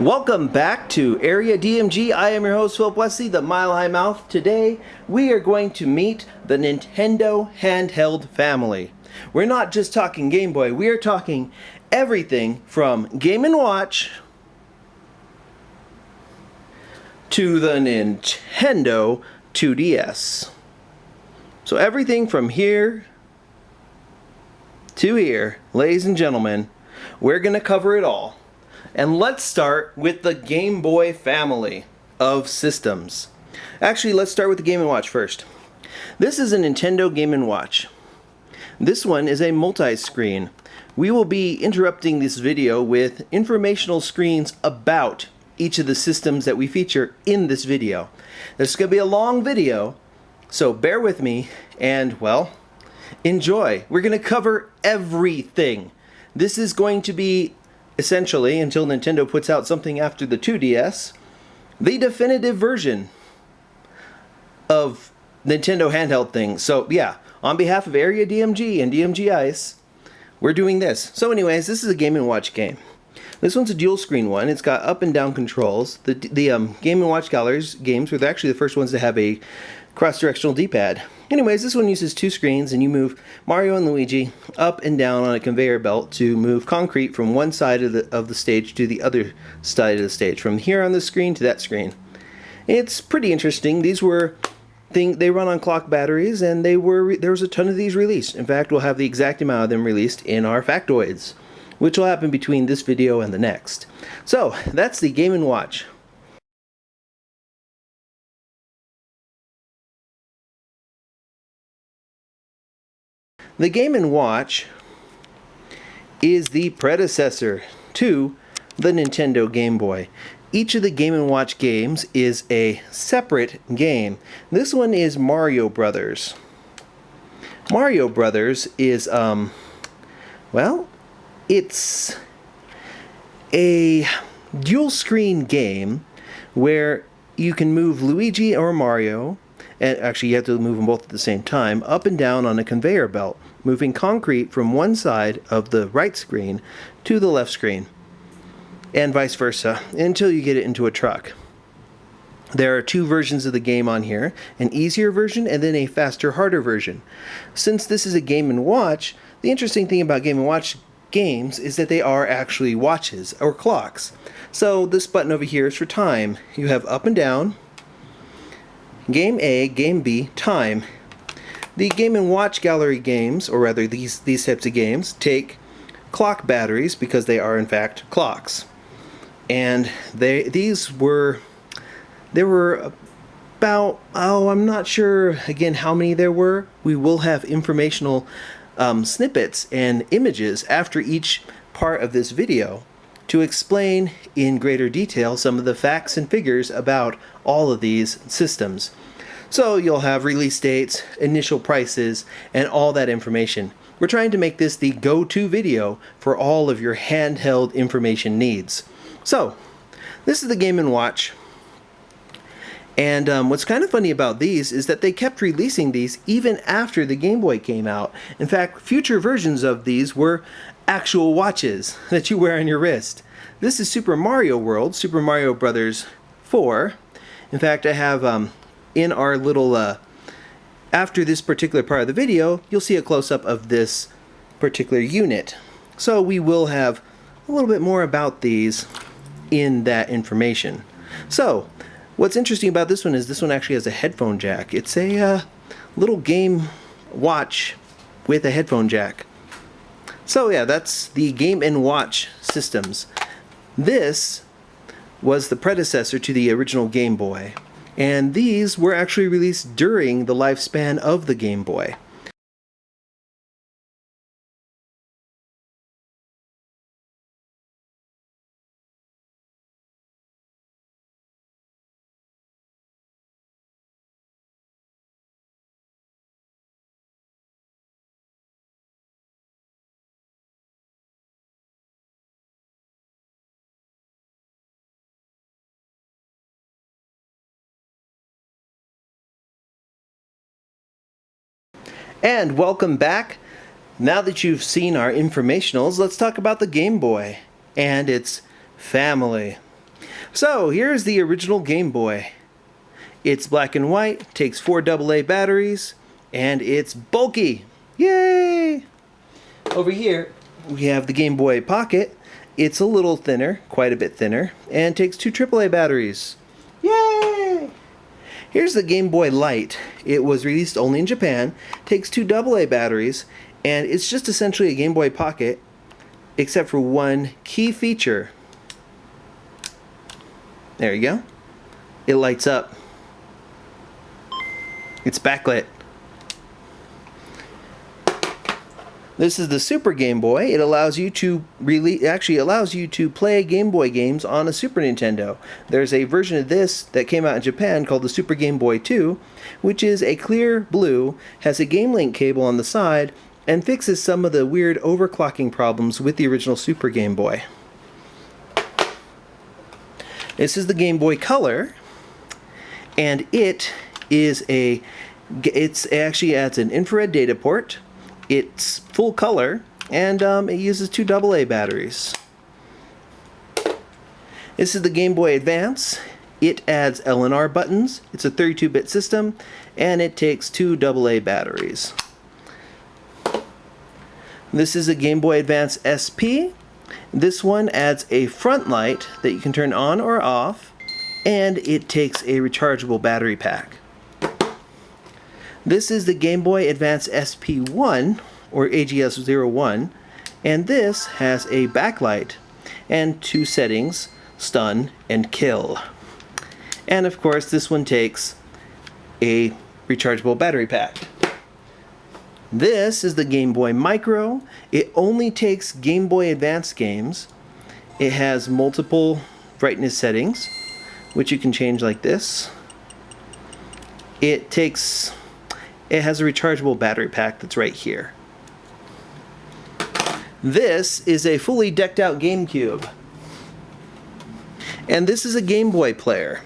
Welcome back to Area DMG. I am your host, Philip Wesley, the Mile High Mouth. Today, we are going to meet the Nintendo Handheld Family. We're not just talking Game Boy, we are talking everything from Game & Watch to the Nintendo 2DS. So everything from here to here, ladies and gentlemen, we're going to cover it all. And let's start with the Game Boy family of systems. Actually, let's start with the Game & Watch first. This is a Nintendo Game & Watch. This one is a multi-screen. We will be interrupting this video with informational screens about each of the systems that we feature in this video. This is going to be a long video, so bear with me and, well, enjoy. We're going to cover everything. This is going to be essentially, until Nintendo puts out something after the 2DS, the definitive version of Nintendo handheld things. So yeah, on behalf of Area DMG and DMG Ice, we're doing this. So anyways, this is a Game & Watch game. This one's a dual screen one. It's got up and down controls. The Game & Watch games were actually the first ones to have a cross-directional D-pad. Anyways, this one uses two screens, and you move Mario and Luigi up and down on a conveyor belt to move concrete from one side of the stage to the other side of the stage, from here on the screen to that screen. It's pretty interesting. These were they run on clock batteries, and there was a ton of these released. In fact, we'll have the exact amount of them released in our factoids, which will happen between this video and the next. So that's the Game & Watch. The Game & Watch is the predecessor to the Nintendo Game Boy. Each of the Game & Watch games is a separate game. This one is Mario Brothers. Mario Brothers is, well, it's a dual screen game where you can move Luigi or Mario, and actually you have to move them both at the same time, up and down on a conveyor belt, moving concrete from one side of the right screen to the left screen, and vice versa, until you get it into a truck. There are two versions of the game on here, an easier version and then a faster, harder version. Since this is a Game & Watch, the interesting thing about Game & Watch games is that they are actually watches or clocks. So this button over here is for time. You have up and down, Game A, Game B, time. The Game & Watch gallery games, or rather these types of games, take clock batteries because they are in fact clocks. And there were about, I'm not sure again how many there were. We will have informational snippets and images after each part of this video to explain in greater detail some of the facts and figures about all of these systems. So you'll have release dates, initial prices, and all that information. We're trying to make this the go-to video for all of your handheld information needs. So, this is the Game & Watch. And what's kind of funny about these is that they kept releasing these even after the Game Boy came out. In fact, future versions of these were actual watches that you wear on your wrist. This is Super Mario World, Super Mario Brothers 4. In fact, I have in our little, after this particular part of the video, you'll see a close-up of this particular unit. So we will have a little bit more about these in that information. So, what's interesting about this one is this one actually has a headphone jack. It's a little game watch with a headphone jack. So yeah, that's the Game & Watch systems. This was the predecessor to the original Game Boy, and these were actually released during the lifespan of the Game Boy. And welcome back. Now that you've seen our informationals, let's talk about the Game Boy and its family. So here's the original Game Boy. It's black and white, takes 4 AA batteries, and it's bulky. Yay! Over here we have the Game Boy Pocket. It's a little thinner, quite a bit thinner, and takes 2 AAA batteries. Yay! Here's the Game Boy Light. It was released only in Japan, takes 2 AA batteries, and it's just essentially a Game Boy Pocket, except for one key feature. There you go. It lights up. It's backlit. This is the Super Game Boy. It allows you to allows you to play Game Boy games on a Super Nintendo. There's a version of this that came out in Japan called the Super Game Boy 2, which is a clear blue, has a Game Link cable on the side, and fixes some of the weird overclocking problems with the original Super Game Boy. This is the Game Boy Color, and it actually adds an infrared data port. It's full color, and it uses 2 AA batteries. This is the Game Boy Advance. It adds L and R buttons. It's a 32-bit system, and it takes 2 AA batteries. This is a Game Boy Advance SP. This one adds a front light that you can turn on or off, and it takes a rechargeable battery pack. This is the Game Boy Advance SP1, or AGS-01, and this has a backlight and 2 settings, stun and kill. And of course this one takes a rechargeable battery pack. This is the Game Boy Micro. It only takes Game Boy Advance games. It has multiple brightness settings, which you can change like this. It has a rechargeable battery pack that's right here. This is a fully decked out GameCube. And this is a Game Boy player.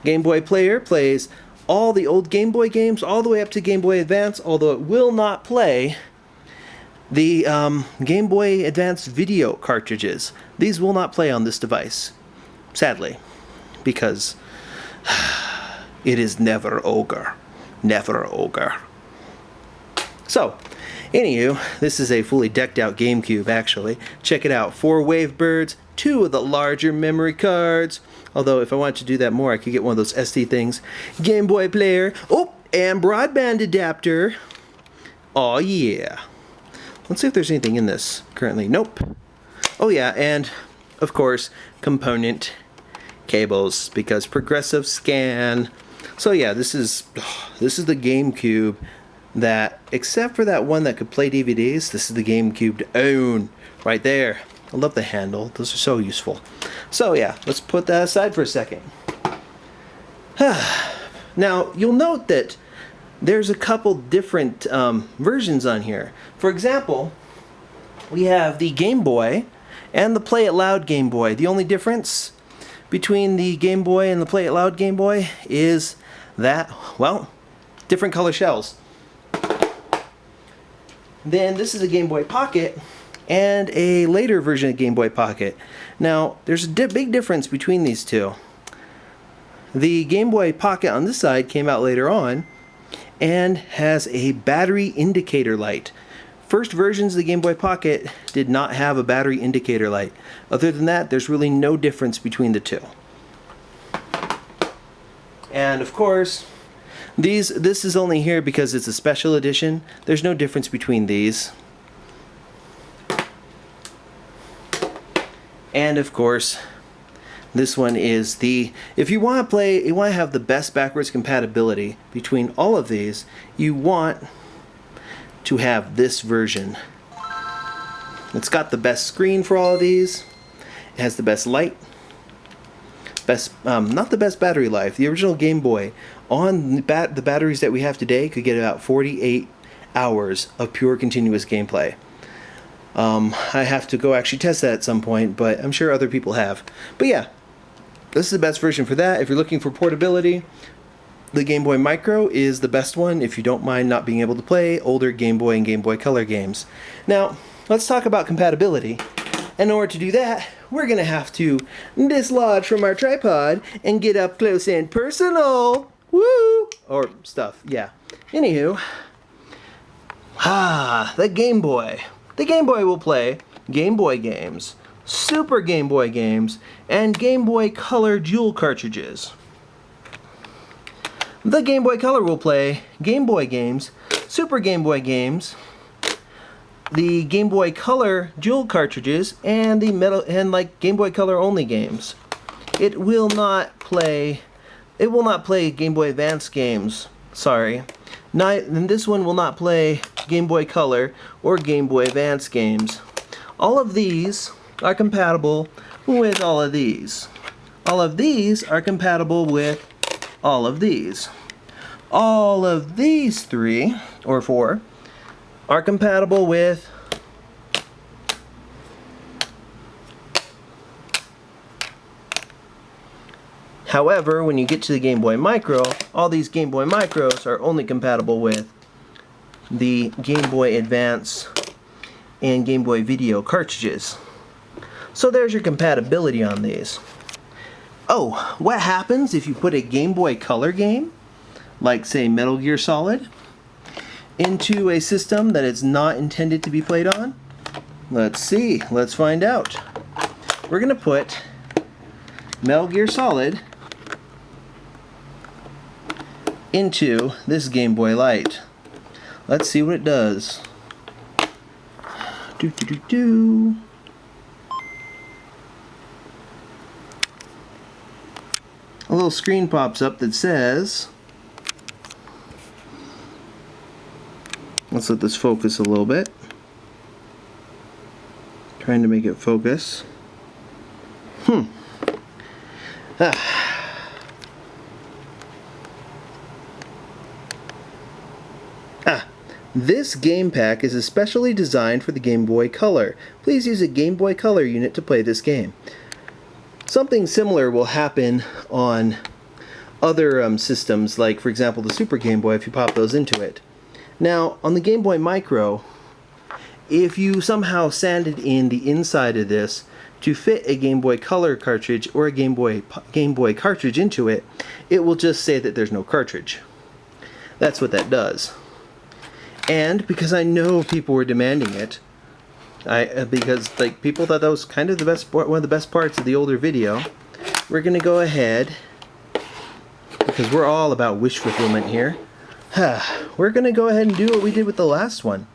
Game Boy player plays all the old Game Boy games all the way up to Game Boy Advance, although it will not play the Game Boy Advance video cartridges. These will not play on this device, sadly, because it is never ogre. Never ogre. So, anywho, this is a fully decked out GameCube actually. Check it out. 4 Wavebirds, 2 of the larger memory cards. Although if I wanted to do that more, I could get one of those SD things. Game Boy player. Oh, and broadband adapter. Oh yeah. Let's see if there's anything in this currently. Nope. Oh yeah, and of course, component cables, because progressive scan. So yeah, this is the GameCube that, except for that one that could play DVDs, this is the GameCube to own right there. I love the handle. Those are so useful. So yeah, let's put that aside for a second. Now, you'll note that there's a couple different versions on here. For example, we have the Game Boy and the Play It Loud Game Boy. The only difference between the Game Boy and the Play It Loud Game Boy is that, well, different color shells. Then this is a Game Boy Pocket and a later version of Game Boy Pocket. Now, there's a big difference between these two. The Game Boy Pocket on this side came out later on and has a battery indicator light. First versions of the Game Boy Pocket did not have a battery indicator light. Other than that, there's really no difference between the two. And of course, this is only here because it's a special edition. There's no difference between these. And of course, this one is the, if you want to have the best backwards compatibility between all of these, you want to have this version. It's got the best screen for all of these. It has the best light. Not the best battery life. The original Game Boy on the batteries that we have today could get about 48 hours of pure continuous gameplay. I have to go actually test that at some point, but I'm sure other people have. But yeah, this is the best version for that. If you're looking for portability, the Game Boy Micro is the best one if you don't mind not being able to play older Game Boy and Game Boy Color games. Now, let's talk about compatibility. In order to do that, we're going to have to dislodge from our tripod and get up close and personal. Woo! Or stuff, yeah. Anywho, the Game Boy. The Game Boy will play Game Boy games, Super Game Boy games, and Game Boy Color dual cartridges. The Game Boy Color will play Game Boy games, Super Game Boy games, the Game Boy Color dual cartridges, and Game Boy Color only games. It will not play Game Boy Advance games. Sorry. And this one will not play Game Boy Color or Game Boy Advance games. All of these are compatible with all of these. All of these are compatible with all of these. All of these 3 or 4 are compatible with However, when you get to the Game Boy Micro, all these Game Boy Micros are only compatible with the Game Boy Advance and Game Boy Video cartridges. So there's your compatibility on these. Oh, what happens if you put a Game Boy Color game, like say Metal Gear Solid, into a system that it's not intended to be played on? Let's see, let's find out. We're going to put Metal Gear Solid into this Game Boy Light. Let's see what it does. A little screen pops up that says, let's let this focus a little bit. Trying to make it focus. This game pack is especially designed for the Game Boy Color. Please use a Game Boy Color unit to play this game. Something similar will happen on other systems, like for example the Super Game Boy if you pop those into it. Now on the Game Boy Micro, if you somehow sanded in the inside of this to fit a Game Boy Color cartridge or a Game Boy cartridge into it, it will just say that there's no cartridge. That's what that does. And because I know people were demanding it, because people thought that was kind of the best, one of the best parts of the older video, we're gonna go ahead, because we're all about wish fulfillment here. We're gonna go ahead and do what we did with the last one.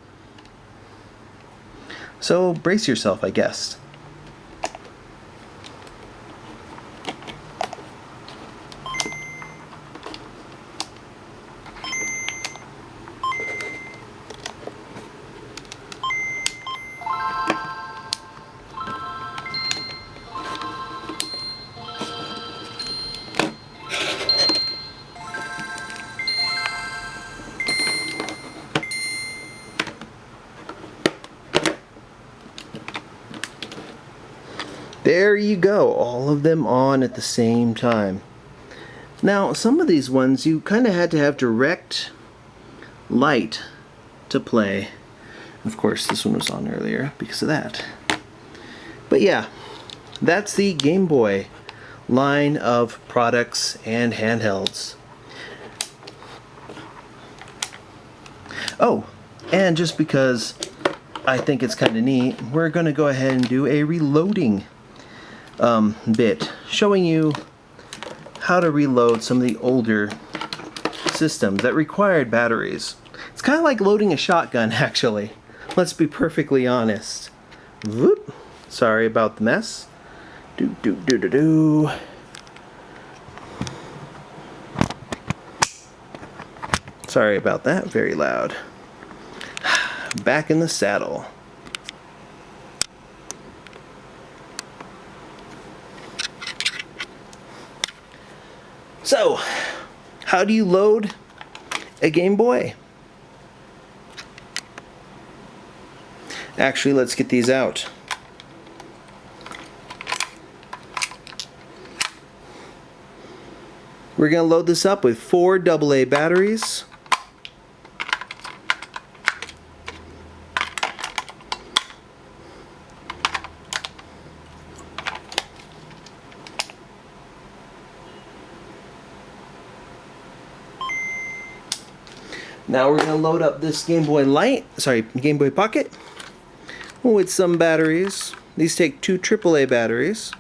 So brace yourself, I guess. There you go, all of them on at the same time. Now, some of these ones you kind of had to have direct light to play. Of course, this one was on earlier because of that. But yeah, that's the Game Boy line of products and handhelds. Oh, and just because I think it's kind of neat, we're going to go ahead and do a reloading bit, showing you how to reload some of the older systems that required batteries. It's kind of like loading a shotgun, actually. Let's be perfectly honest. Whoop. Sorry about the mess. Sorry about that, very loud. Back in the saddle. So, how do you load a Game Boy? Actually, let's get these out. We're going to load this up with 4 AA batteries. Now we're going to load up this Game Boy Game Boy Pocket with some batteries. These take 2 AAA batteries.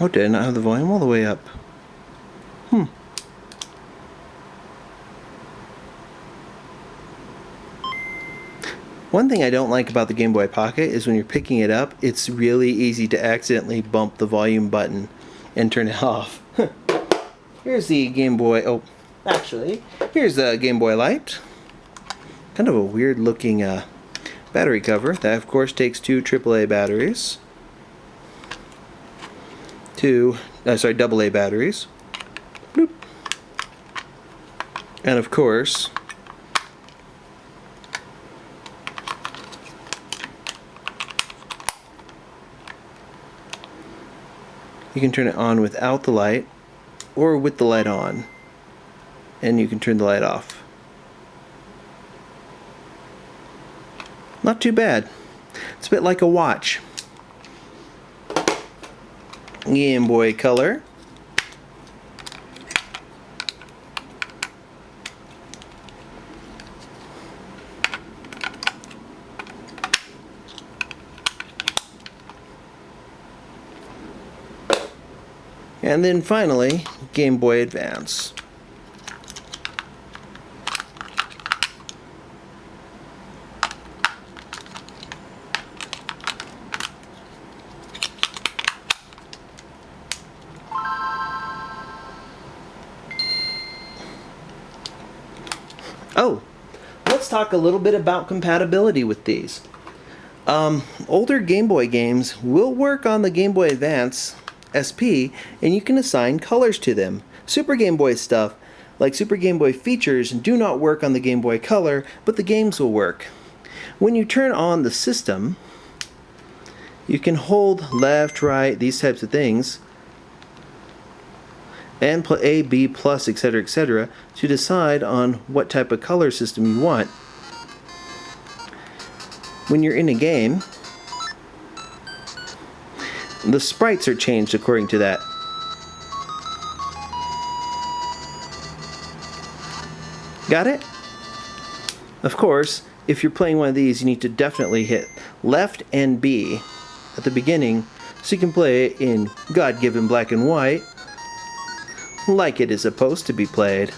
Oh, did I not have the volume all the way up? One thing I don't like about the Game Boy Pocket is when you're picking it up, it's really easy to accidentally bump the volume button and turn it off. Here's the Game Boy, here's the Game Boy Light. Kind of a weird looking battery cover. That of course takes 2 AAA batteries. 2 AA batteries. Bloop. And of course, you can turn it on without the light or with the light on, and you can turn the light off. Not too bad. It's a bit like a watch. Game Boy Color. And then finally, Game Boy Advance. Oh, let's talk a little bit about compatibility with these. Older Game Boy games will work on the Game Boy Advance SP, and you can assign colors to them. Super Game Boy stuff, like Super Game Boy features, do not work on the Game Boy Color, but the games will work. When you turn on the system, you can hold left, right, these types of things, and put A, B, plus, etc., to decide on what type of color system you want. When you're in a game, the sprites are changed according to that. Got it? Of course, if you're playing one of these, you need to definitely hit left and B at the beginning so you can play it in God-given black and white, like it is supposed to be played.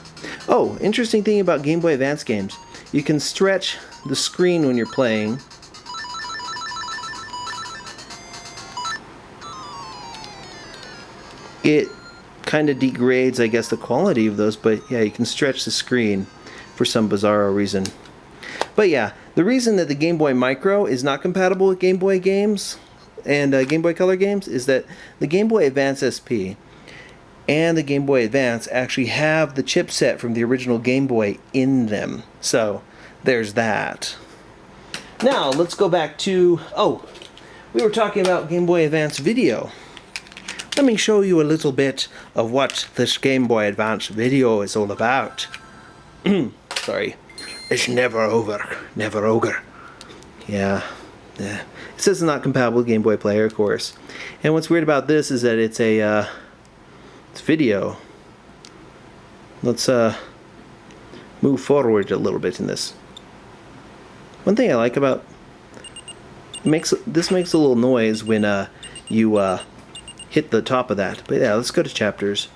Oh, interesting thing about Game Boy Advance games. You can stretch the screen when you're playing. It kind of degrades, I guess, the quality of those, but yeah, you can stretch the screen for some bizarro reason. But yeah, the reason that the Game Boy Micro is not compatible with Game Boy games and Game Boy Color games is that the Game Boy Advance SP and the Game Boy Advance actually have the chipset from the original Game Boy in them. So, there's that. Now, let's go back to... Oh, we were talking about Game Boy Advance video. Let me show you a little bit of what this Game Boy Advance video is all about. Sorry. It's never over. Never ogre. Yeah. It says it's not compatible with Game Boy Player, of course. And what's weird about this is that it's a... it's video. Let's move forward a little bit in this. One thing I like about this makes a little noise when you hit the top of that. But yeah, let's go to chapters.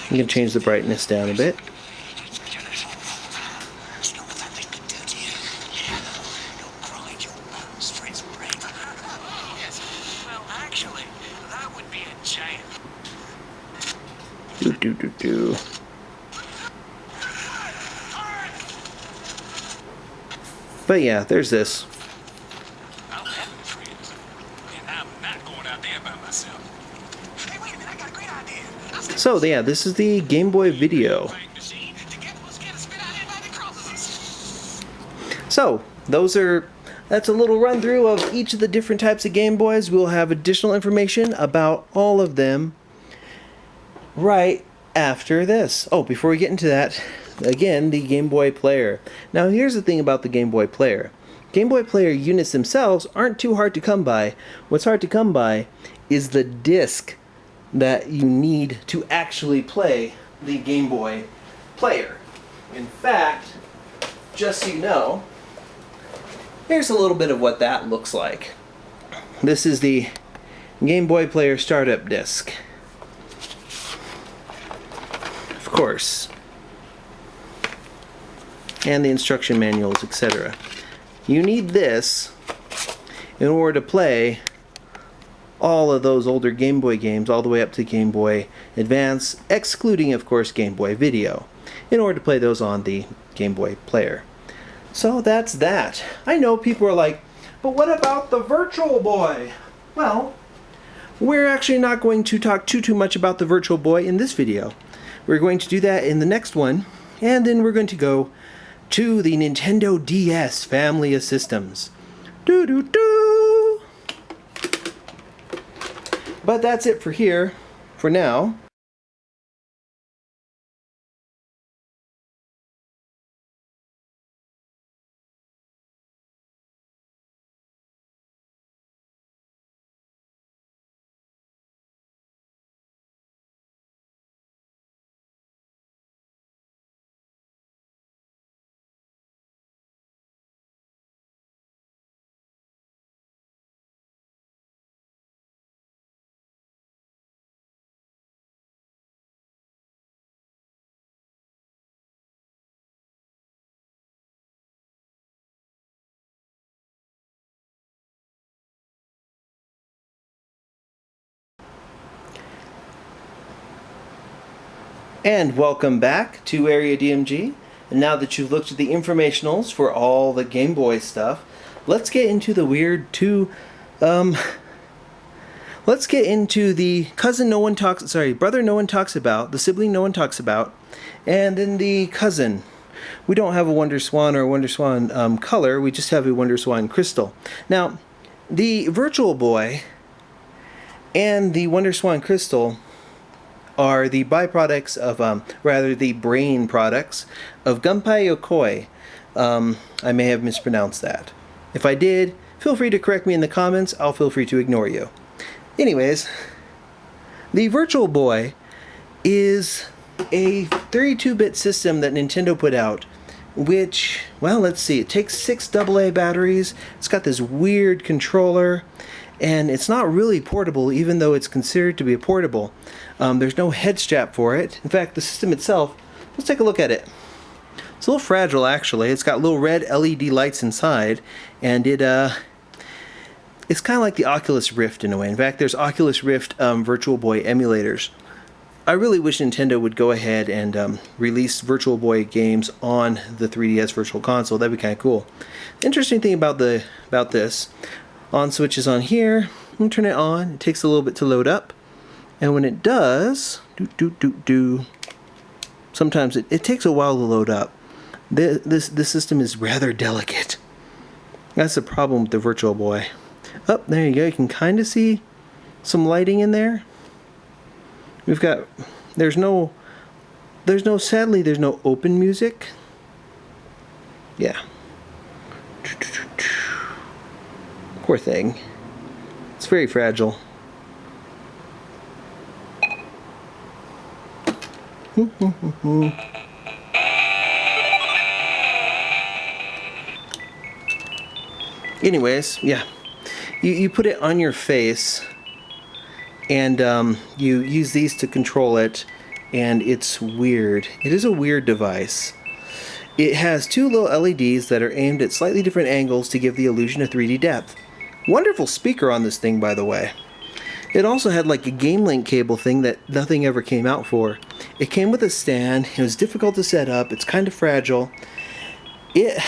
I'm going to change the brightness down a bit. Do. But yeah, there's this. So yeah, this is the Game Boy video. So, that's a little run through of each of the different types of Game Boys. We'll have additional information about all of them right after this. Oh, before we get into that, again, the Game Boy Player. Now, here's the thing about the Game Boy Player. Game Boy Player units themselves aren't too hard to come by. What's hard to come by is the disc that you need to actually play the Game Boy Player. In fact, just so you know, here's a little bit of what that looks like. This is the Game Boy Player startup disc. Of course. And the instruction manuals, etc. You need this in order to play all of those older Game Boy games all the way up to Game Boy Advance, excluding, of course, Game Boy Video, in order to play those on the Game Boy Player. So that's that. I know people are like, but what about the Virtual Boy? Well, we're actually not going to talk too much about the Virtual Boy in this video. We're going to do that in the next one, and then we're going to go to the Nintendo DS family of systems. Doo-doo-doo! But that's it for here, for now. And welcome back to Area DMG. And now that you've looked at the informationals for all the Game Boy stuff, let's get into the weird let's get into the brother no one talks about, the sibling no one talks about, and then the cousin. We don't have a Wonder Swan or a Wonder Swan color, we just have a Wonder Swan crystal. Now, the Virtual Boy and the Wonder Swan crystal are the byproducts of, the brain products of Gunpei Yokoi. I may have mispronounced that. If I did, feel free to correct me in the comments. I'll feel free to ignore you. Anyways, the Virtual Boy is a 32-bit system that Nintendo put out, which, well, let's see, it takes 6 AA batteries, it's got this weird controller, and it's not really portable, even though it's considered to be a portable. There's no head strap for it. In fact, the system itself, let's take a look at it. It's a little fragile, actually. It's got little red LED lights inside, and it's kind of like the Oculus Rift in a way. In fact, there's Oculus Rift Virtual Boy emulators. I really wish Nintendo would go ahead and release Virtual Boy games on the 3DS Virtual Console. That'd be kind of cool. The interesting thing about this, on switch is on here. I'm turn it on. It takes a little bit to load up, and when it does, sometimes it takes a while to load up. This system is rather delicate. That's the problem with the Virtual Boy. Oh, there you go. You can kind of see some lighting in there. Sadly, there's no open music. Yeah. Poor thing. It's very fragile. Anyways, yeah. You put it on your face, and you use these to control it, and it's weird. It is a weird device. It has 2 little LEDs that are aimed at slightly different angles to give the illusion of 3D depth. Wonderful speaker on this thing, by the way. It also had like a Game Link cable thing that nothing ever came out for. It came with a stand. It was difficult to set up. It's kind of fragile. It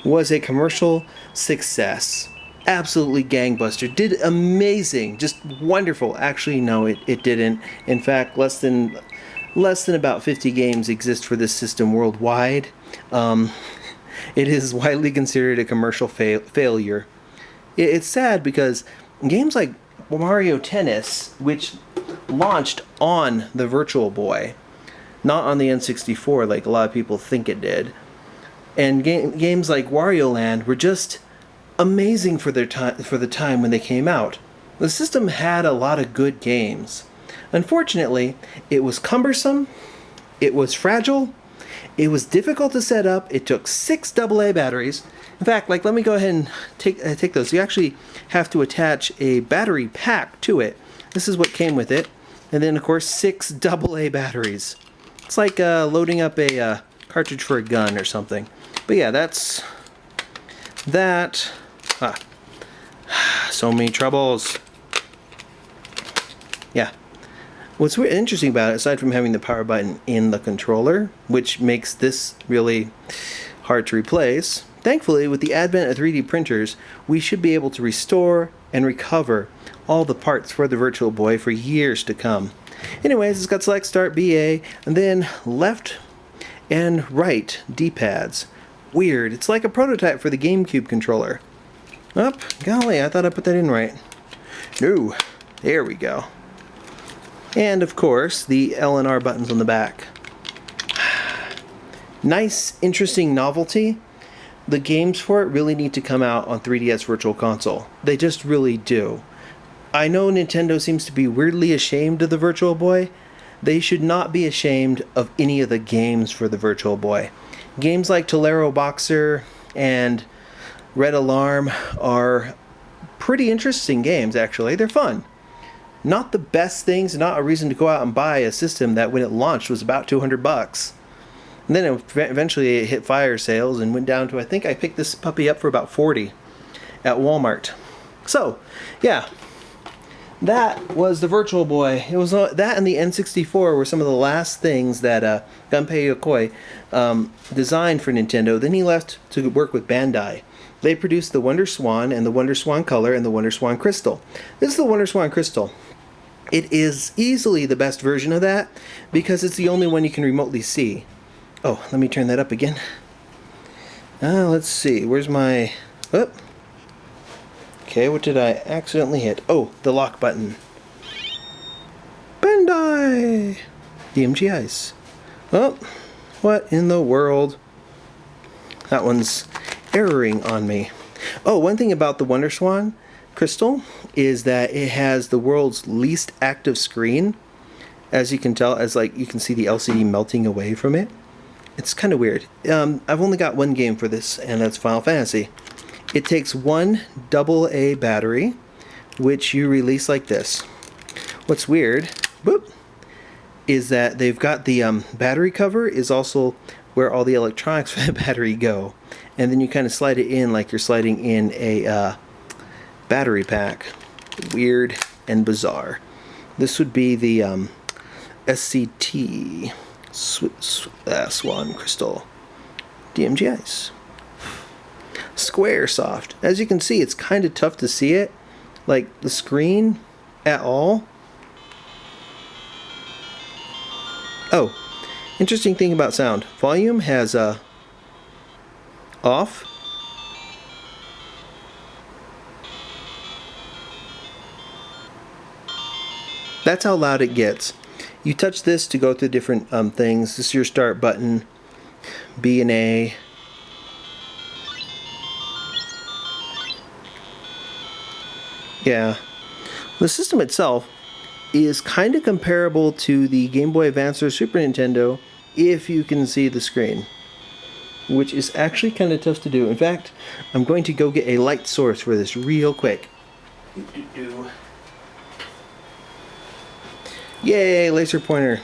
was a commercial success. Absolutely gangbuster. Did amazing. Just wonderful. Actually, no, it didn't. In fact, less than about 50 games exist for this system worldwide. It is widely considered a commercial failure. It's sad because games like Mario Tennis, which launched on the Virtual Boy, not on the N64 like a lot of people think it did, and games like Wario Land were just amazing for the time when they came out. The system had a lot of good games. Unfortunately, it was cumbersome, it was fragile, it was difficult to set up, it took 6 AA batteries. In fact, let me go ahead and take those. You actually have to attach a battery pack to it. This is what came with it. And then, of course, 6 AA batteries. It's like loading up a cartridge for a gun or something. But yeah, that's that. So many troubles. Yeah. What's interesting about it, aside from having the power button in the controller, which makes this really hard to replace, thankfully, with the advent of 3D printers, we should be able to restore and recover all the parts for the Virtual Boy for years to come. Anyways, it's got select, start, BA, and then left and right D-pads. Weird. It's like a prototype for the GameCube controller. Oh, golly, I thought I put that in right. No. There we go. And, of course, the L and R buttons on the back. Nice, interesting novelty. The games for it really need to come out on 3DS Virtual Console. They just really do. I know Nintendo seems to be weirdly ashamed of the Virtual Boy. They should not be ashamed of any of the games for the Virtual Boy. Games like Tolero Boxer and Red Alarm are pretty interesting games, actually. They're fun. Not the best things, not a reason to go out and buy a system that when it launched was about $200. And then eventually it hit fire sales and went down to, I think I picked this puppy up for about $40 at Walmart. So, yeah, that was the Virtual Boy. It was that and the N64 were some of the last things that Gunpei Yokoi designed for Nintendo. Then he left to work with Bandai. They produced the Wonder Swan and the Wonder Swan Color and the Wonder Swan Crystal. This is the Wonder Swan Crystal. It is easily the best version of that because it's the only one you can remotely see. Oh, let me turn that up again. Let's see. Where's my... Oh. Okay, what did I accidentally hit? Oh, the lock button. Bandai! DMG Ice. Oh, what in the world? That one's erroring on me. Oh, one thing about the Wonder Swan Crystal is that it has the world's least active screen. As you can tell, you can see the LCD melting away from it. It's kind of weird. I've only got one game for this, and that's Final Fantasy. It takes one AA battery, which you release like this. What's weird, is that they've got the battery cover is also where all the electronics for the battery go. And then you kind of slide it in like you're sliding in a battery pack. Weird and bizarre. This would be the SCT Swan Crystal DMG Ice. Squaresoft. As you can see, it's kind of tough to see it, like the screen at all. Oh, interesting thing about sound. Volume has off. That's how loud it gets. You touch this to go through different things. This is your start button, B and A. Yeah. The system itself is kind of comparable to the Game Boy Advance or Super Nintendo if you can see the screen, which is actually kind of tough to do. In fact, I'm going to go get a light source for this real quick. Yay, laser pointer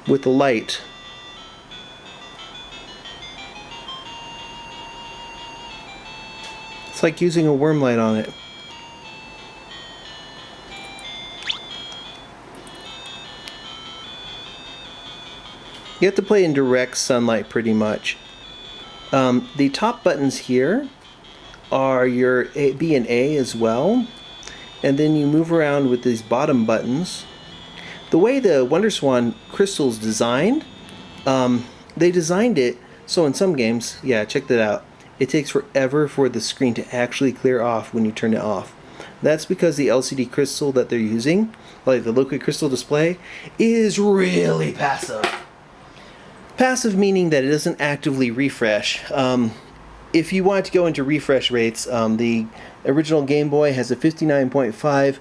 with the light. It's like using a worm light on it. You have to play in direct sunlight pretty much. The top buttons here are your B and A as well. And then you move around with these bottom buttons. The way the Wonder Swan Crystal's designed, they designed it So in some games, yeah, check that out. It takes forever for the screen to actually clear off when you turn it off. That's because the LCD crystal that they're using, like the liquid crystal display, is really passive. Passive meaning that it doesn't actively refresh. If you want to go into refresh rates, the original Game Boy has a 59.5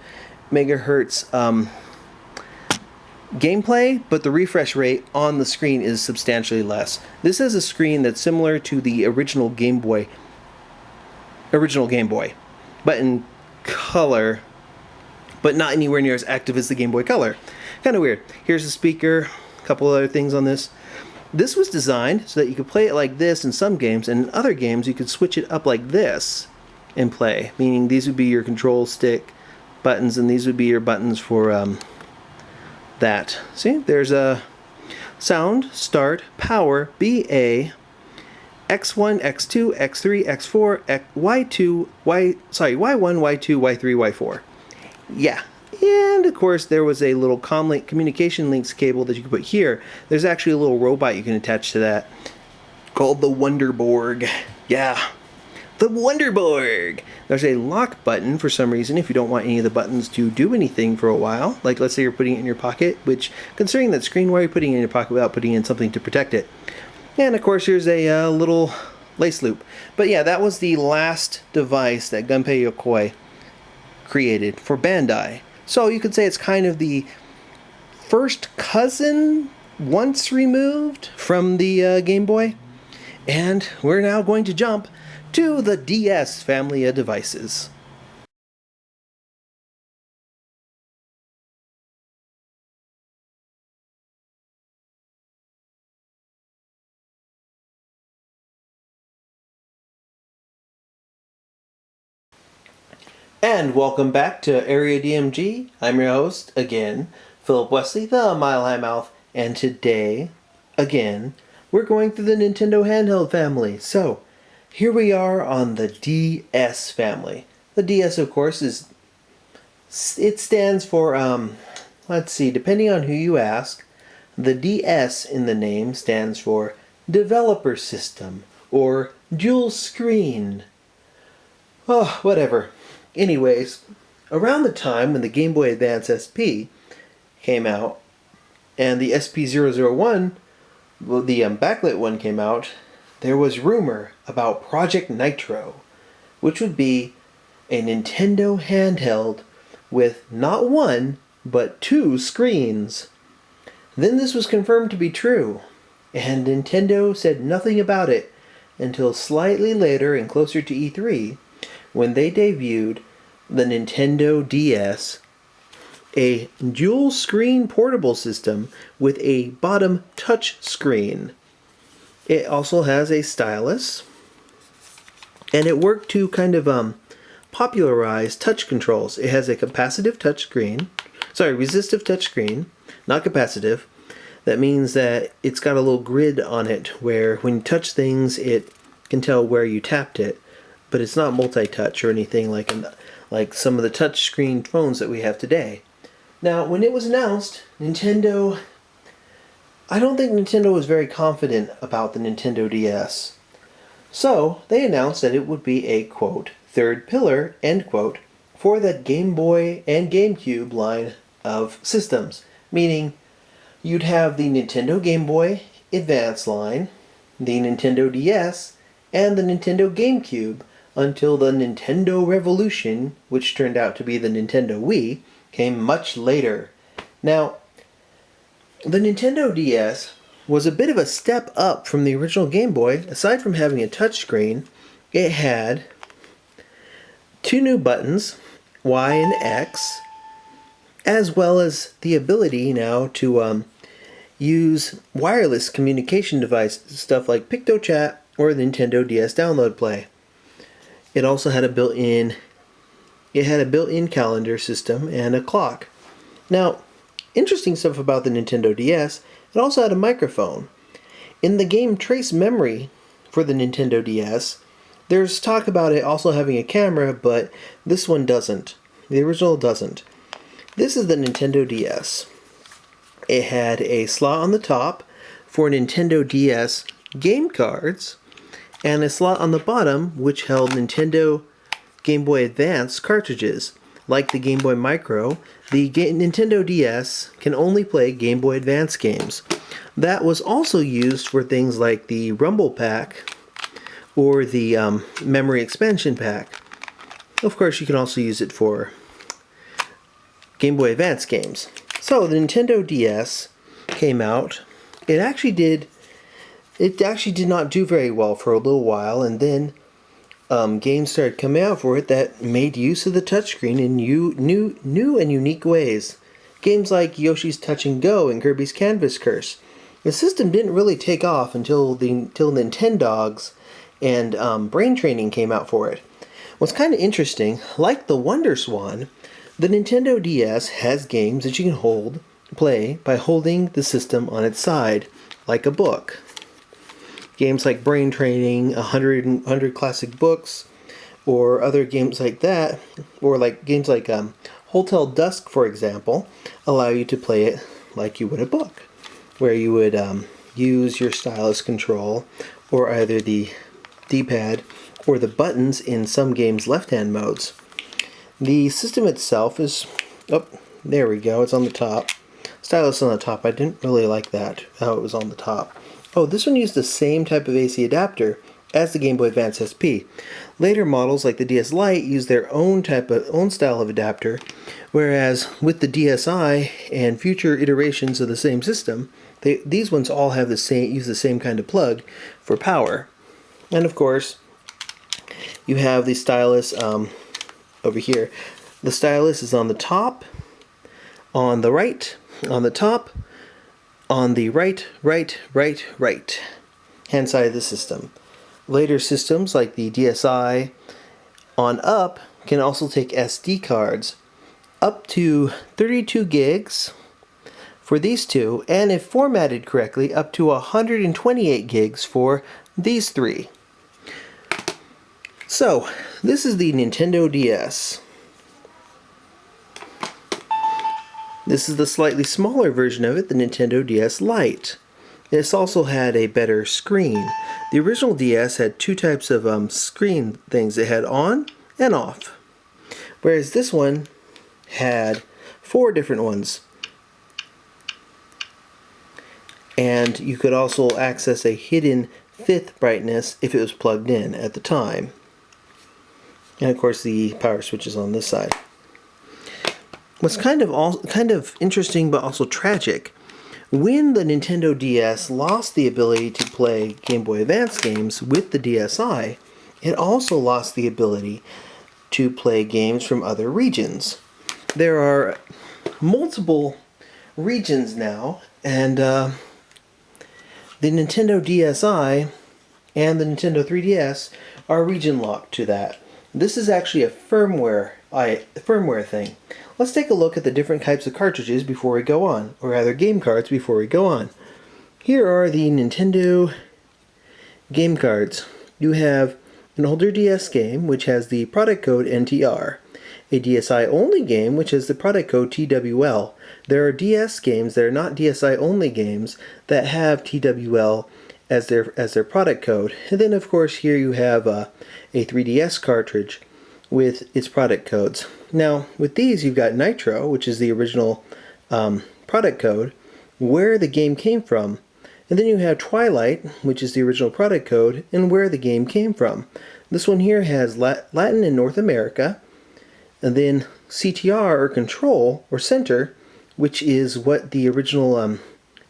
megahertz gameplay, but the refresh rate on the screen is substantially less. This is a screen that's similar to the original Game Boy, but in color, but not anywhere near as active as the Game Boy Color. Kind of weird. Here's a speaker, a couple other things on this. This was designed so that you could play it like this in some games, and in other games you could switch it up like this and play, meaning these would be your control stick buttons and these would be your buttons for that. See, there's a sound, start, power, BA, X1, X2, X3, X4, Y2, Y1, Y2, Y3, Y4. Yeah. And of course there was a little comlink communication links cable that you can put here. There's actually a little robot you can attach to that called the Wonderborg. Yeah. The Wonderborg! There's a lock button for some reason if you don't want any of the buttons to do anything for a while. Like let's say you're putting it in your pocket, which considering that screen, why are you putting it in your pocket without putting in something to protect it? And of course here's a little lace loop. But yeah, that was the last device that Gunpei Yokoi created for Bandai. So you could say it's kind of the first cousin once removed from the Game Boy. And we're now going to jump to the DS family of devices. And welcome back to Area DMG. I'm your host, again, Philip Wesley, the Mile High Mouth, and today, again, we're going through the Nintendo Handheld Family. So, here we are on the DS family. The DS, of course, it stands for, let's see, depending on who you ask, the DS in the name stands for Developer System, or Dual Screen. Oh, whatever. Anyways, around the time when the Game Boy Advance SP came out, and the SP001, well, the backlit one came out, there was rumor about Project Nitro, which would be a Nintendo handheld with not one, but 2 screens. Then this was confirmed to be true, and Nintendo said nothing about it until slightly later and closer to E3, when they debuted the Nintendo DS, a dual screen portable system with a bottom touch screen. It also has a stylus, and it worked to kind of popularize touch controls. It has a resistive touchscreen, not capacitive. That means that it's got a little grid on it where when you touch things, it can tell where you tapped it. But it's not multi-touch or anything like some of the touchscreen phones that we have today. Now, when it was announced, I don't think Nintendo was very confident about the Nintendo DS. So, they announced that it would be a, quote, third pillar, end quote, for that Game Boy and GameCube line of systems. Meaning, you'd have the Nintendo Game Boy Advance line, the Nintendo DS, and the Nintendo GameCube, until the Nintendo Revolution, which turned out to be the Nintendo Wii, came much later. Now, the Nintendo DS was a bit of a step up from the original Game Boy. Aside from having a touchscreen, it had 2 new buttons, Y and X, as well as the ability now to use wireless communication devices, stuff like PictoChat or the Nintendo DS Download Play. It also had a built-in calendar system and a clock. Now, interesting stuff about the Nintendo DS, it also had a microphone. In the game Trace Memory for the Nintendo DS, there's talk about it also having a camera, but this one doesn't. The original doesn't. This is the Nintendo DS. It had a slot on the top for Nintendo DS game cards and a slot on the bottom which held Nintendo Game Boy Advance cartridges. Like the Game Boy Micro, the Nintendo DS can only play Game Boy Advance games. That was also used for things like the Rumble Pack or the Memory Expansion Pack. Of course, you can also use it for Game Boy Advance games. So the Nintendo DS came out. It actually did not do very well for a little while, and then games started coming out for it that made use of the touchscreen in new and unique ways. Games like Yoshi's Touch and Go and Kirby's Canvas Curse. The system didn't really take off until Nintendogs and Brain Training came out for it. What's kind of interesting, like the Wonder Swan, the Nintendo DS has games that you can play by holding the system on its side, like a book. Games like Brain Training, 100 Classic Books, or other games like that, or like games like Hotel Dusk, for example, allow you to play it like you would a book, where you would use your stylus control, or either the D-pad, or the buttons in some games' left-hand modes. The system itself is, oh, there we go, it's on the top. Stylus on the top, I didn't really like that, how it was on the top. Oh, this one used the same type of AC adapter as the Game Boy Advance SP. Later models like the DS Lite use their own style of adapter, whereas with the DSi and future iterations of the same system, these ones all have use the same kind of plug for power. And of course, you have the stylus over here. The stylus is on the top, on the right, on the top, on the right hand side of the system. Later systems like the DSi on up can also take SD cards up to 32 gigs for these two, and if formatted correctly, up to 128 gigs for these three. So, this is the Nintendo DS. This is the slightly smaller version of it, the Nintendo DS Lite. This also had a better screen. The original DS had two types of screen things. It had on and off. Whereas this one had 4 different ones. And you could also access a hidden 5th brightness if it was plugged in at the time. And of course the power switch is on this side. What's kind of interesting but also tragic, when the Nintendo DS lost the ability to play Game Boy Advance games with the DSi, it also lost the ability to play games from other regions. There are multiple regions now, and the Nintendo DSi and the Nintendo 3DS are region locked to that. This is actually a firmware thing. Let's take a look at the different types of cartridges before we go on, or rather game cards before we go on. Here are the Nintendo game cards. You have an older DS game, which has the product code NTR. A DSi only game, which has the product code TWL. There are DS games that are not DSi only games that have TWL as their product code. And then of course here you have a 3DS cartridge with its product codes. Now with these you've got Nitro, which is the original product code, where the game came from. And then you have Twilight, which is the original product code, and where the game came from. This one here has Latin and North America, and then CTR, or Control, or Center, which is what the original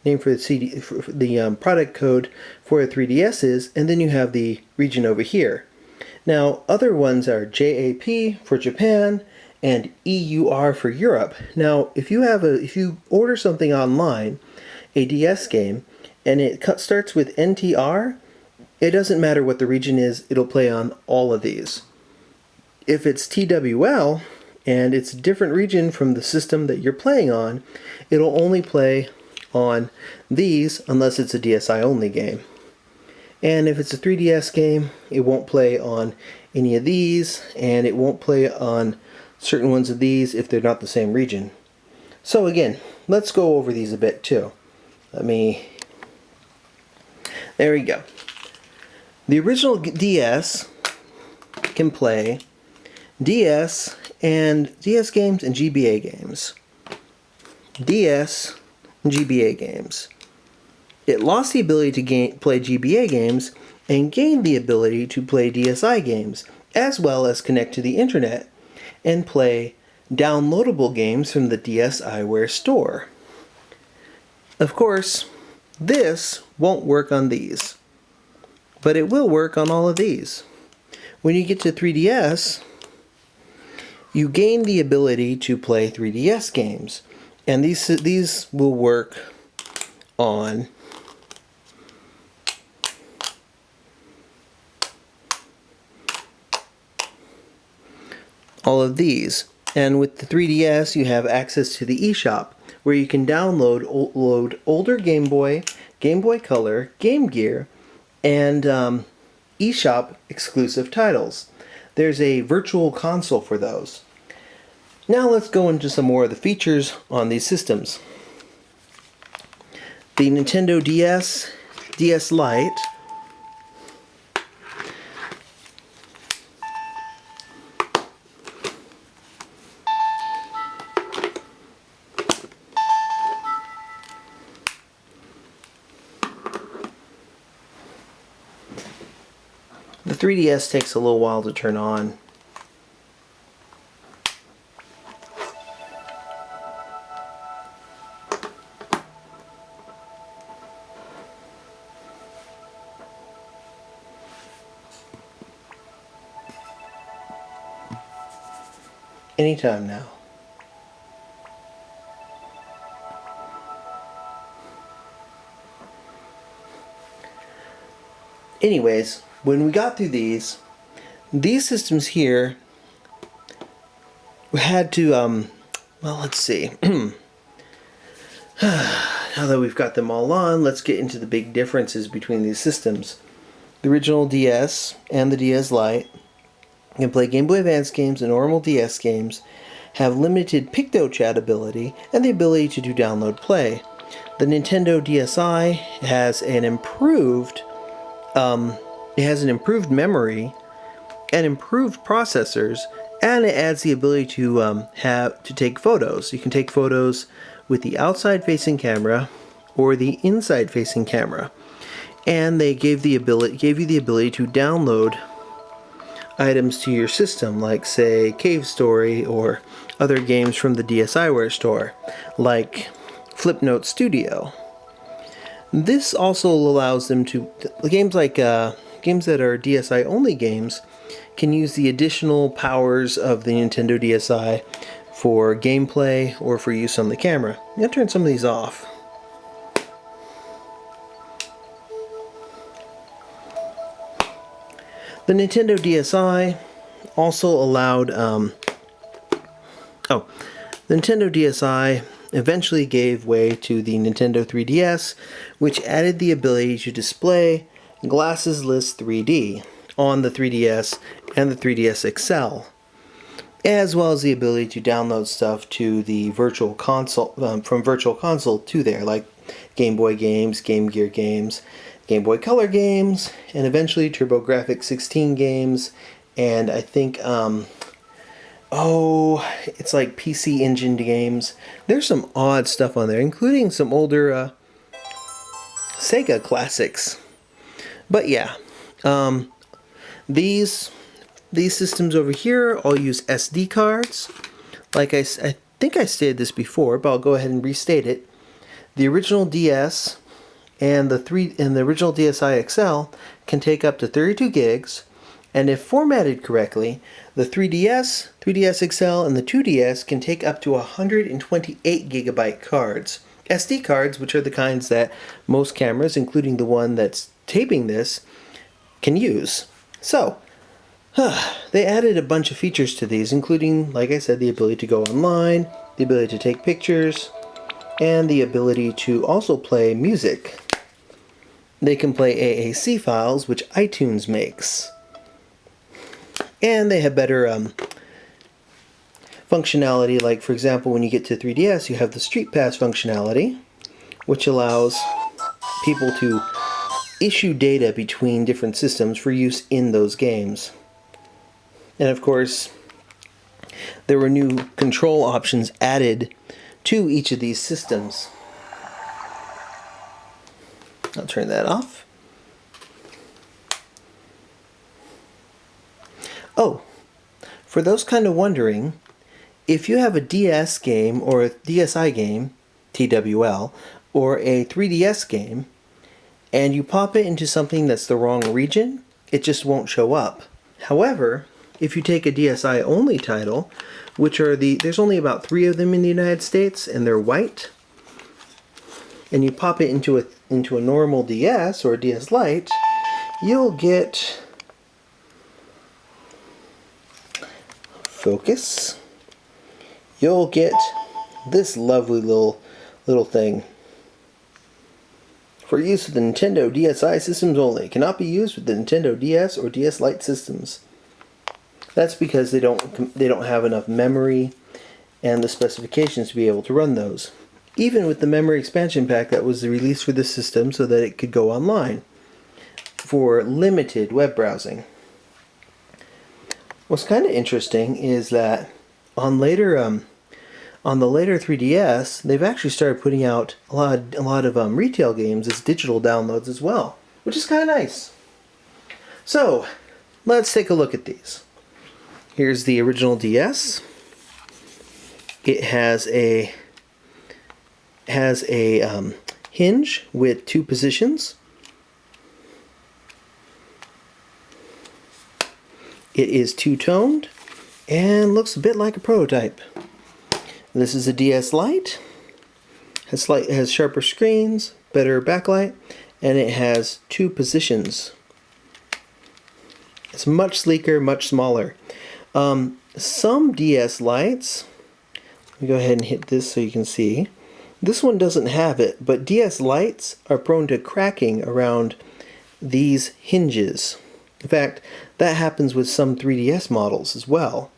name for the product code for the 3DS is, and then you have the region over here. Now, other ones are JAP for Japan, and EUR for Europe. Now, if you order something online, a DS game, and it starts with NTR, it doesn't matter what the region is, it'll play on all of these. If it's TWL, and it's a different region from the system that you're playing on, it'll only play on these unless it's a DSi only game. And if it's a 3DS game, it won't play on any of these, and it won't play on certain ones of these if they're not the same region. So again, let's go over these a bit too. There we go. The original DS can play DS and DS games and GBA games. DS and GBA games. It lost the ability to play GBA games and gained the ability to play DSi games, as well as connect to the internet and play downloadable games from the DSiWare store. Of course, this won't work on these, but it will work on all of these. When you get to 3DS, you gain the ability to play 3DS games, and these will work on all of these. And with the 3DS, you have access to the eShop, where you can download older Game Boy, Game Boy Color, Game Gear, and eShop exclusive titles. There's a virtual console for those. Now let's go into some more of the features on these systems. The Nintendo DS, DS Lite, the 3DS takes a little while to turn on. Anytime now. Anyways, when we got through these systems here had to, well, let's see. Now that we've got them all on, let's get into the big differences between these systems. The original DS and the DS Lite can play Game Boy Advance games and normal DS games, have limited PictoChat ability, and the ability to do download play. The Nintendo DSi has an improved memory and improved processors, and it adds the ability to take photos. You can take photos with the outside-facing camera or the inside-facing camera, and they gave you the ability to download items to your system, like say Cave Story or other games from the DSiWare store, like Flipnote Studio. This also allows them to games that are DSi only games can use the additional powers of the Nintendo DSi for gameplay or for use on the camera. I'm going to turn some of these off. The Nintendo DSi also allowed, the Nintendo DSi eventually gave way to the Nintendo 3DS, which added the ability to display glasses-less 3D on the 3DS and the 3DS XL, as well as the ability to download stuff to the Virtual Console, from Virtual Console to there, like Game Boy games, Game Gear games, Game Boy Color games, and eventually TurboGrafx 16 games, and I think, it's like PC Engine games. There's some odd stuff on there, including some older Sega classics. But yeah, these systems over here all use SD cards. Like I think I stated this before, but I'll go ahead and restate it. The original DS and the original DSi XL can take up to 32 gigs, and if formatted correctly, the 3DS, 3DS XL, and the 2DS can take up to 128 gigabyte cards. SD cards, which are the kinds that most cameras, including the one that's taping this, can use. So, they added a bunch of features to these, including, like I said, the ability to go online, the ability to take pictures, and the ability to also play music. They can play AAC files, which iTunes makes. And they have better functionality, like for example when you get to 3DS you have the Street Pass functionality, which allows people to issue data between different systems for use in those games. And of course, there were new control options added to each of these systems. I'll turn that off. Oh, for those kind of wondering, if you have a DS game or a DSi game, TWL, or a 3DS game, and you pop it into something that's the wrong region, it just won't show up. However, if you take a DSi only title, which are there's only about 3 of them in the United States, and they're white, and you pop it into a normal DS or a DS Lite, you'll get focus. You'll get this lovely little thing. For use with the Nintendo DSi systems only. Cannot be used with the Nintendo DS or DS Lite systems. That's because they don't have enough memory and the specifications to be able to run those. Even with the memory expansion pack that was released for the system so that it could go online for limited web browsing. What's kind of interesting is that on the later 3DS, they've actually started putting out a lot of retail games as digital downloads as well, which is kind of nice. So, let's take a look at these. Here's the original DS. It has a hinge with 2 positions. It is two-toned and looks a bit like a prototype. This is a DS Lite. Has sharper screens, better backlight, and it has 2 positions. It's much sleeker, much smaller. Some DS Lites, let me go ahead and hit this so you can see. This one doesn't have it, but DS Lites are prone to cracking around these hinges. In fact, that happens with some 3DS models as well.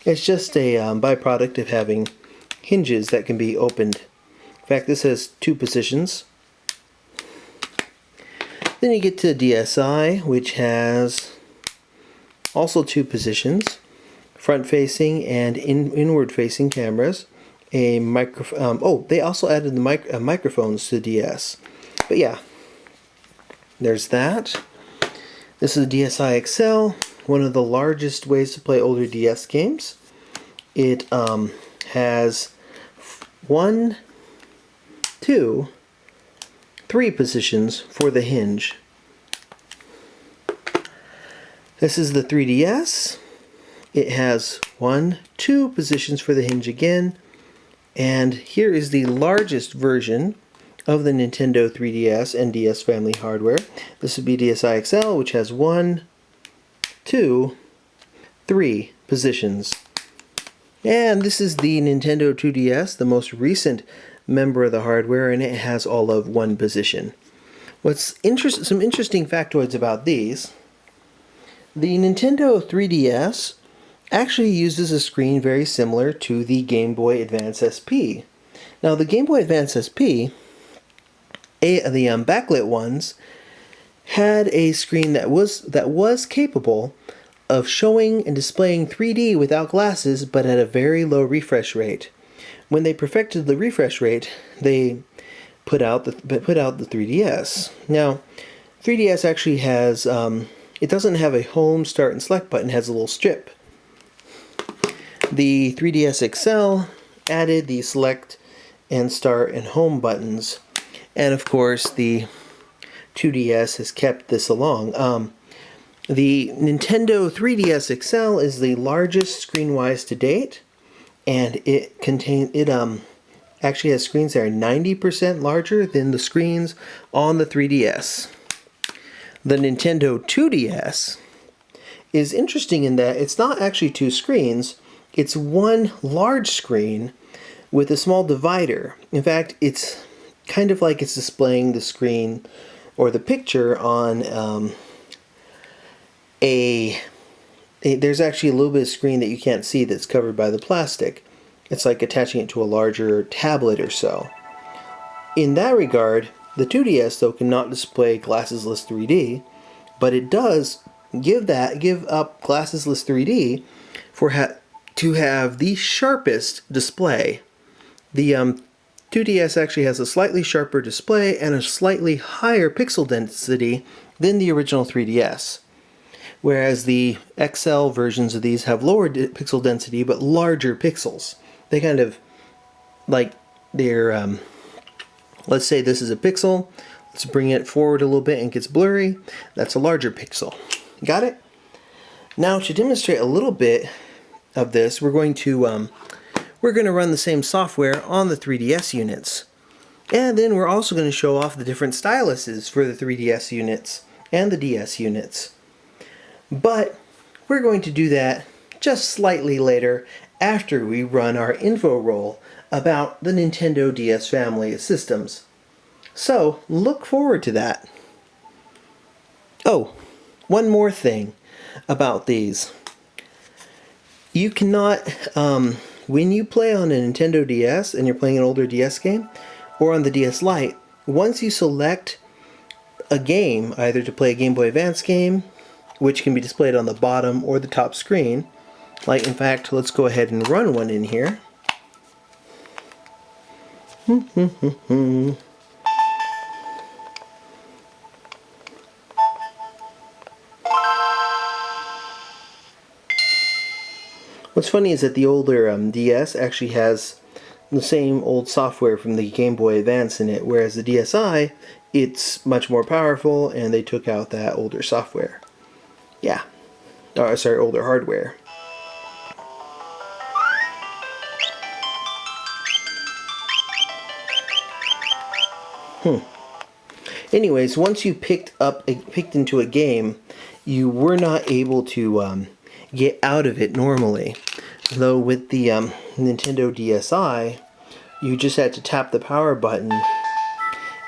It's just a byproduct of having hinges that can be opened. In fact, this has 2 positions. Then you get to DSi, which has also 2 positions, front-facing and inward-facing cameras. A microphone. They also added the microphones to DS. But yeah, there's that. This is a DSi XL, one of the largest ways to play older DS games. It has 1, 2, 3 positions for the hinge. This is the 3DS. It has 1, 2 positions for the hinge again. And here is the largest version of the Nintendo 3DS and DS family hardware. This would be DSi XL, which has 1, 2, 3 positions. And this is the Nintendo 2DS, the most recent member of the hardware, and it has all of 1 position. Some interesting factoids about these. The Nintendo 3DS actually uses a screen very similar to the Game Boy Advance SP. Now, the Game Boy Advance SP, the backlit ones, had a screen that was capable of showing and displaying 3D without glasses, but at a very low refresh rate. When they perfected the refresh rate, they put out the 3DS. Now, 3DS actually has it doesn't have a home, start, and select button. It has a little strip. The 3DS XL added the select and start and home buttons, and of course the 2DS has kept this along. The Nintendo 3DS XL is the largest screen-wise to date, and it actually has screens that are 90% larger than the screens on the 3DS. The Nintendo 2DS is interesting in that it's not actually 2 screens. It's 1 large screen with a small divider. In fact, it's kind of like it's displaying the screen or the picture on there's actually a little bit of screen that you can't see that's covered by the plastic. It's like attaching it to a larger tablet or so. In that regard, The 2DS, though, cannot display glassesless 3D, but it does give up glassesless 3D to have the sharpest display. The 2DS actually has a slightly sharper display and a slightly higher pixel density than the original 3DS. Whereas the XL versions of these have lower pixel density but larger pixels. They kind of, like, they're, let's say this is a pixel. Let's bring it forward a little bit and it gets blurry. That's a larger pixel. Got it? Now to demonstrate a little bit of this, we're going to run the same software on the 3DS units. And then we're also going to show off the different styluses for the 3DS units and the DS units. But we're going to do that just slightly later after we run our info roll about the Nintendo DS family of systems. So look forward to that. Oh, one more thing about these. You cannot, when you play on a Nintendo DS and you're playing an older DS game, or on the DS Lite, once you select a game, either to play a Game Boy Advance game, which can be displayed on the bottom or the top screen, like, in fact, let's go ahead and run one in here. What's funny is that the older DS actually has the same old software from the Game Boy Advance in it, whereas the DSi, it's much more powerful and they took out that older software. Yeah. Oh, sorry, older hardware. Anyways, once you picked into a game, you were not able to get out of it normally. Though with the Nintendo DSi, you just had to tap the power button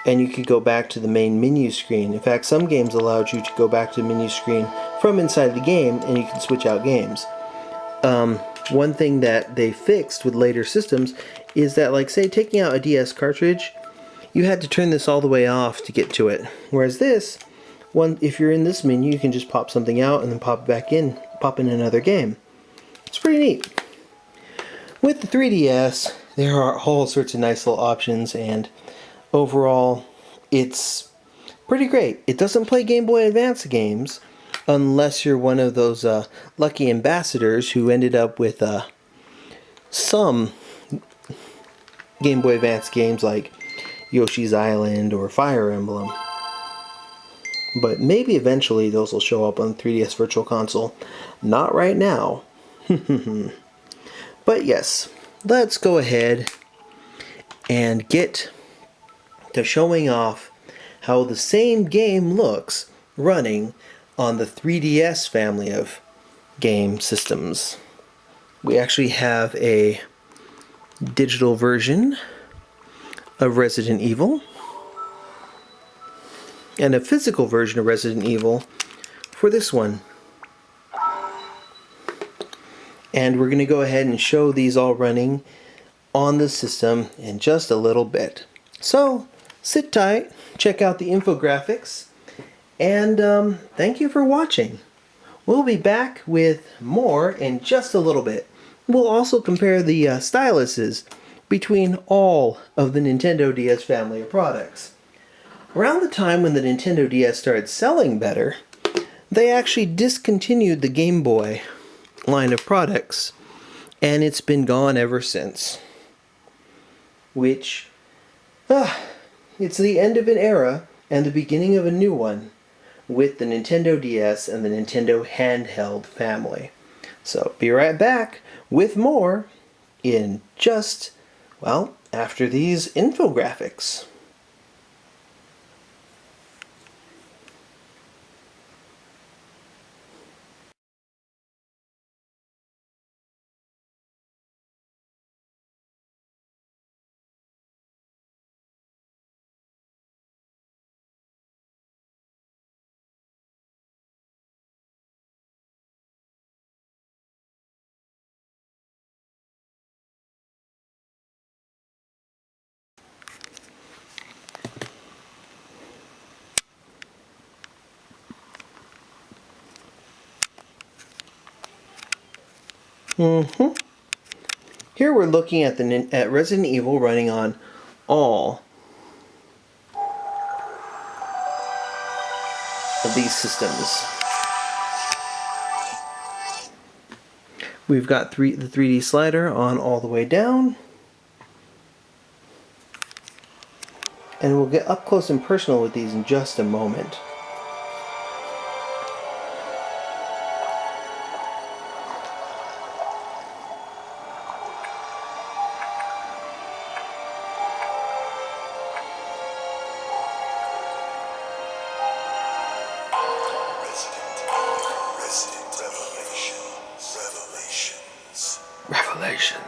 and you could go back to the main menu screen. In fact, some games allowed you to go back to the menu screen from inside the game and you could switch out games. One thing that they fixed with later systems is that, like, say, taking out a DS cartridge, you had to turn this all the way off to get to it. Whereas this, if you're in this menu, you can just pop something out and then pop it back in, pop in another game. It's pretty neat. With the 3DS, there are all sorts of nice little options, and overall, it's pretty great. It doesn't play Game Boy Advance games, unless you're one of those lucky ambassadors who ended up with some Game Boy Advance games like Yoshi's Island or Fire Emblem. But maybe eventually those will show up on the 3DS Virtual Console. Not right now. But yes, let's go ahead and get to showing off how the same game looks running on the 3DS family of game systems. We actually have a digital version of Resident Evil and a physical version of Resident Evil for this one. And we're going to go ahead and show these all running on the system in just a little bit. So sit tight, check out the infographics, and thank you for watching. We'll be back with more in just a little bit. We'll also compare the styluses between all of the Nintendo DS family of products. Around the time when the Nintendo DS started selling better, they actually discontinued the Game Boy line of products, and it's been gone ever since. Which, it's the end of an era and the beginning of a new one with the Nintendo DS and the Nintendo Handheld Family. So be right back with more in just, well, after these infographics. Here we're looking at at Resident Evil running on all of these systems. We've got the 3D slider on all the way down. And we'll get up close and personal with these in just a moment. Revelations.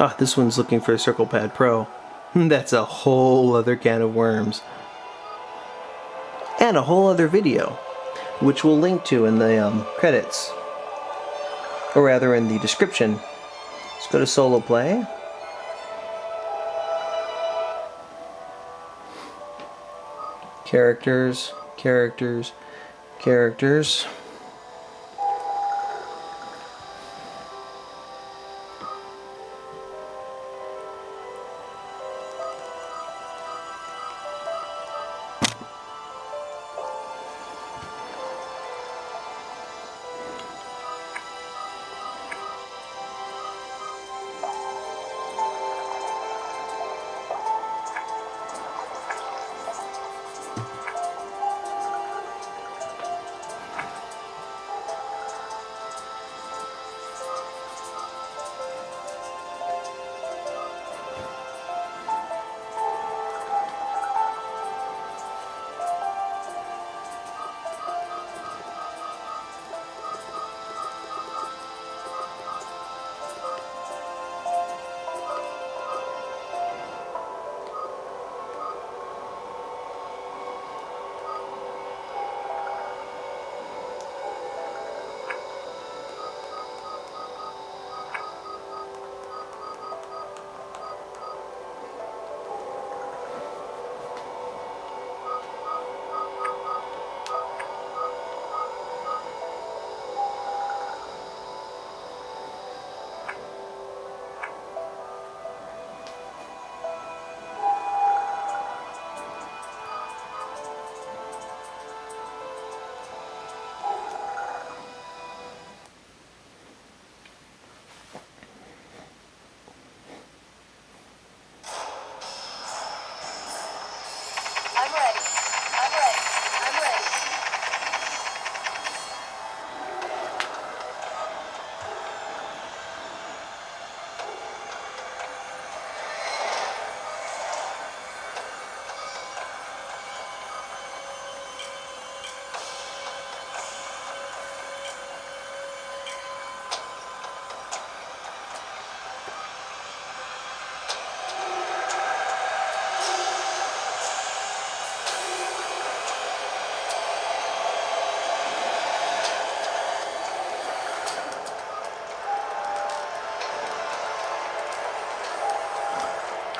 Ah, this one's looking for a Circle Pad Pro. That's a whole other can of worms. And a whole other video, which we'll link to in the credits. Or rather in the description. Let's go to Solo Play. Characters, characters, characters.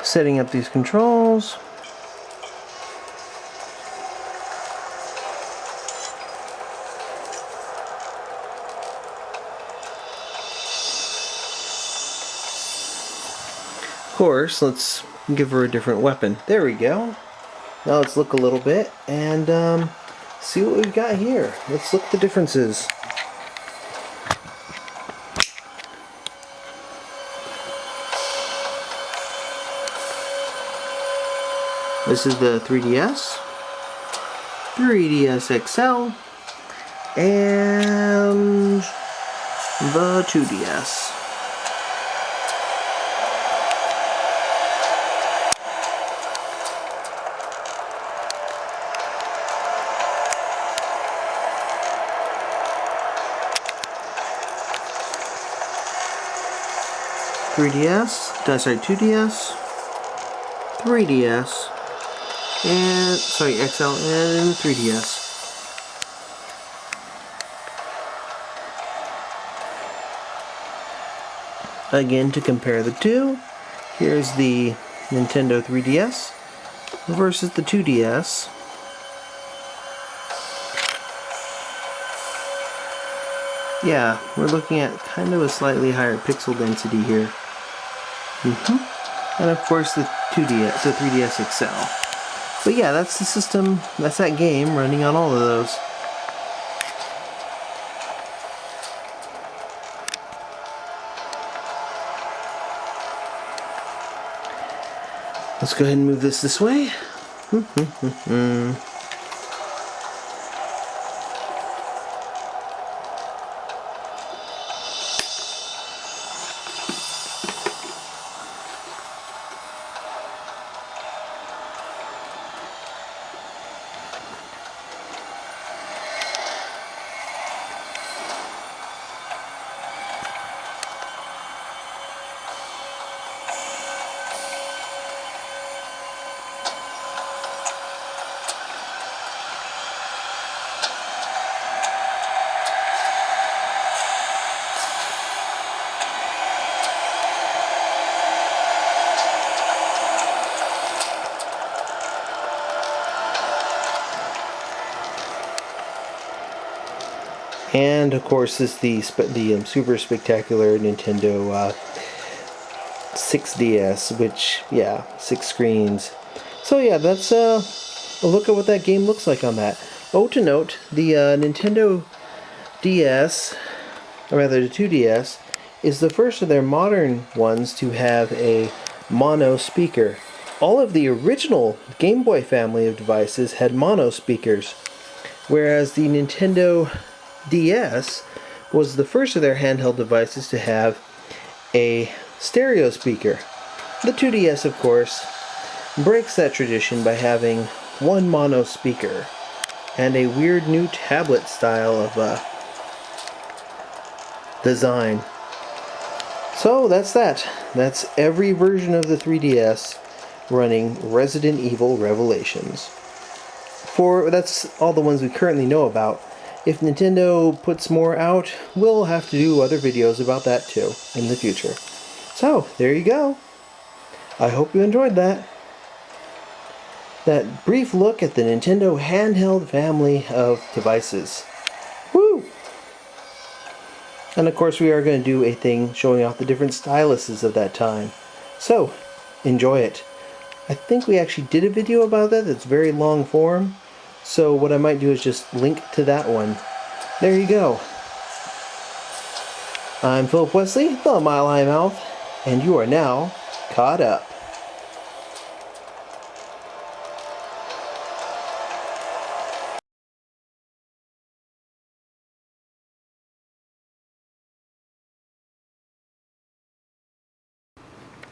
Setting up these controls. Of course, let's give her a different weapon. There we go. Now let's look a little bit and see what we've got here. Let's look at the differences. This is the 3DS, 3DS XL, and the 2DS. Sorry, 2DS, 3DS, and sorry, XL and 3DS. Again, to compare the two, here's the Nintendo 3DS versus the 2DS. yeah, we're looking at kind of a slightly higher pixel density here. And of course the 3DS XL. But yeah, that's the system, that's that game running on all of those. Let's go ahead and move this way. And of course, this is the super spectacular Nintendo 6DS, which, yeah, 6 screens. So yeah, that's a look at what that game looks like on that. Oh, to note, the Nintendo DS, or rather the 2DS, is the first of their modern ones to have a mono speaker. All of the original Game Boy family of devices had mono speakers, whereas the Nintendo DS was the first of their handheld devices to have a stereo speaker. The 2DS, of course, breaks that tradition by having one mono speaker and a weird new tablet style of design. So that's that. That's every version of the 3DS running Resident Evil Revelations. That's all the ones we currently know about. If Nintendo puts more out, we'll have to do other videos about that too in the future. So, there you go. I hope you enjoyed that. That brief look at the Nintendo Handheld Family of devices. Woo! And of course we are going to do a thing showing off the different styluses of that time. So, enjoy it. I think we actually did a video about that that's very long form. So what I might do is just link to that one. There you go. I'm Philip Wesley, the Mile High Mouth, and you are now caught up.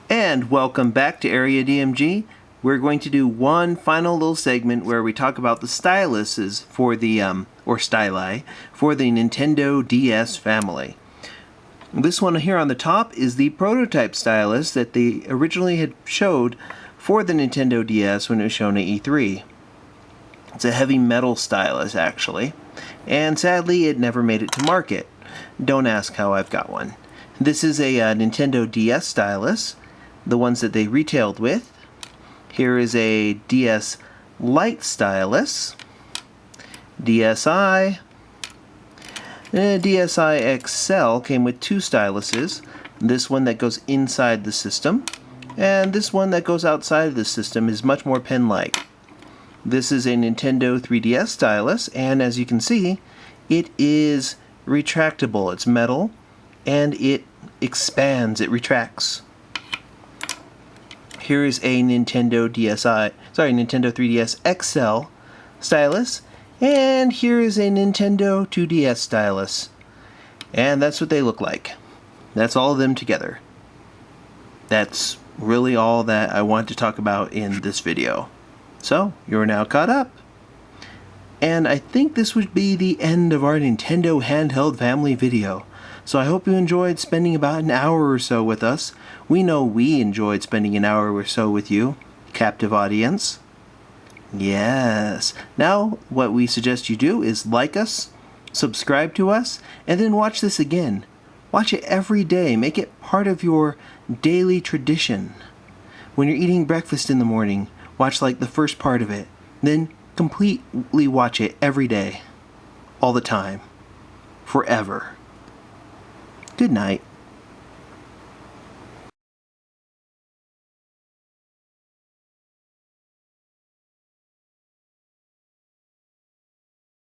And welcome back to Area DMG. We're going to do one final little segment where we talk about the styluses for the, or styli, for the Nintendo DS family. This one here on the top is the prototype stylus that they originally had showed for the Nintendo DS when it was shown at E3. It's a heavy metal stylus, actually, and sadly it never made it to market. Don't ask how I've got one. This is a Nintendo DS stylus, the ones that they retailed with. Here is a DS Lite stylus, DSi, DSi XL came with 2 styluses, this one that goes inside the system, and this one that goes outside of the system is much more pen-like. This is a Nintendo 3DS stylus, and as you can see, it is retractable. It's metal, and it expands, it retracts. Here is a Nintendo 3DS XL stylus, and here is a Nintendo 2DS stylus. And that's what they look like. That's all of them together. That's really all that I want to talk about in this video. So, you're now caught up. And I think this would be the end of our Nintendo Handheld Family video. So I hope you enjoyed spending about an hour or so with us. We know we enjoyed spending an hour or so with you, captive audience. Yes. Now, what we suggest you do is like us, subscribe to us, and then watch this again. Watch it every day. Make it part of your daily tradition. When you're eating breakfast in the morning, watch like the first part of it. Then completely watch it every day. All the time. Forever. Good night.